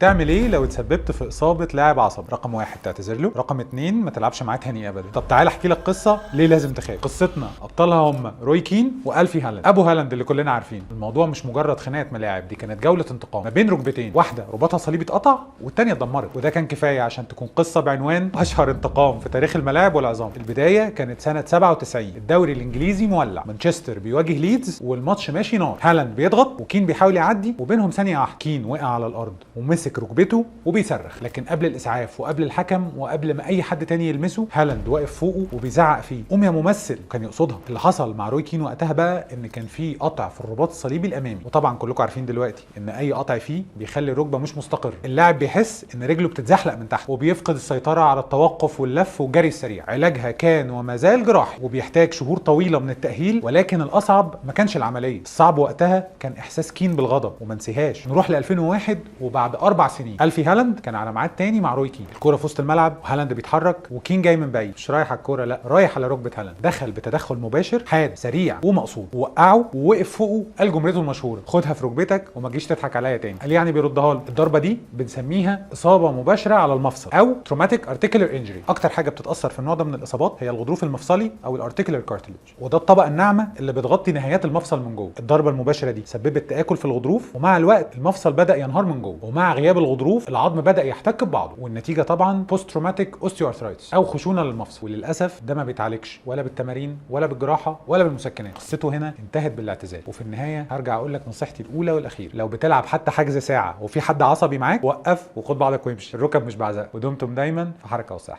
تعمل ايه لو اتسببت في اصابه لاعب عصب؟ رقم 1 تعتذر له، رقم 2 ما تلعبش معاه تاني ابدا. طب تعال احكي لك قصه ليه لازم تخاف. قصتنا ابطالها هم روي كين والفي هالاند، ابو هالاند اللي كلنا عارفين. الموضوع مش مجرد خناقه ملاعب، دي كانت جوله انتقام ما بين ركبتين، واحده رباطها صليبي اتقطع والتانيه اتدمرت، وده كان كفايه عشان تكون قصه بعنوان اشهر انتقام في تاريخ الملاعب والعظام. البدايه كانت سنه 97، الدوري الانجليزي مولع، مانشستر بيواجه ليدز والماتش ماشي نار. هالاند بيضغط وكين بيحاول يعدي، وبينهم ثانيه واحده كين وقع على الارض ومسك ركبته وبيصرخ، لكن قبل الاسعاف وقبل الحكم وقبل ما اي حد تاني يلمسه، هالاند واقف فوقه وبيزعق فيه قوم يا ممثل، كان يقصدها. اللي حصل مع روي كين وقتها بقى ان كان في قطع في الرباط الصليبي الامامي، وطبعا كلكم عارفين دلوقتي ان اي قطع فيه بيخلي الركبه مش مستقر، اللاعب بيحس ان رجله بتتزحلق من تحت وبيفقد السيطره على التوقف واللف والجري السريع. علاجها كان وما زال جراحي وبيحتاج شهور طويله من التاهيل، ولكن الاصعب ما كانش العمليه، الصعب وقتها كان احساس كين بالغضب. وما ننساهاش نروح ل 2001 وبعد 4 سنين الفي هالاند كان على ميعاد تاني مع روي كين، الكوره في وسط الملعب وهالاند بيتحرك وكين جاي من بعيد، مش رايح على الكوره، لا رايح على ركبه هالاند، دخل بتدخل مباشر حاد سريع ومقصود ووقعه ووقف فوقه، قال جملته المشهوره خدها في ركبتك وما تجيش تضحك عليا تاني، قال يعني بيردها له. الضربه دي بنسميها اصابه مباشره على المفصل او تروماتيك ارتيكولار انجري. اكتر حاجه بتتاثر في النوع ده من الاصابات هي الغضروف المفصلي او الارتيكولار كارتليج، وده الطبقه الناعمه اللي بتغطي نهايات المفصل من جوه. الضربه المباشره دي سببت تاكل في الغضروف، ومع الوقت المفصل بدا ينهار من جوه، ومع غياب الغضروف العظم بدا يحتك ببعضه، والنتيجه طبعا بوست تروماتيك اوستيوارثرايتس او خشونه للمفصل. وللاسف ده ما بيتعالجش ولا بالتمارين ولا بالجراحه ولا بالمسكنات. قصته هنا انتهت بالاعتزال. وفي النهايه هرجع اقول لك نصيحتي الاولى والاخيره، لو بتلعب حتى حجز ساعه وفي حد عصبي معاك، وقف وخد بعضك وامشي، الركب مش بعزق. ودمتم دايما في حركه وصحه.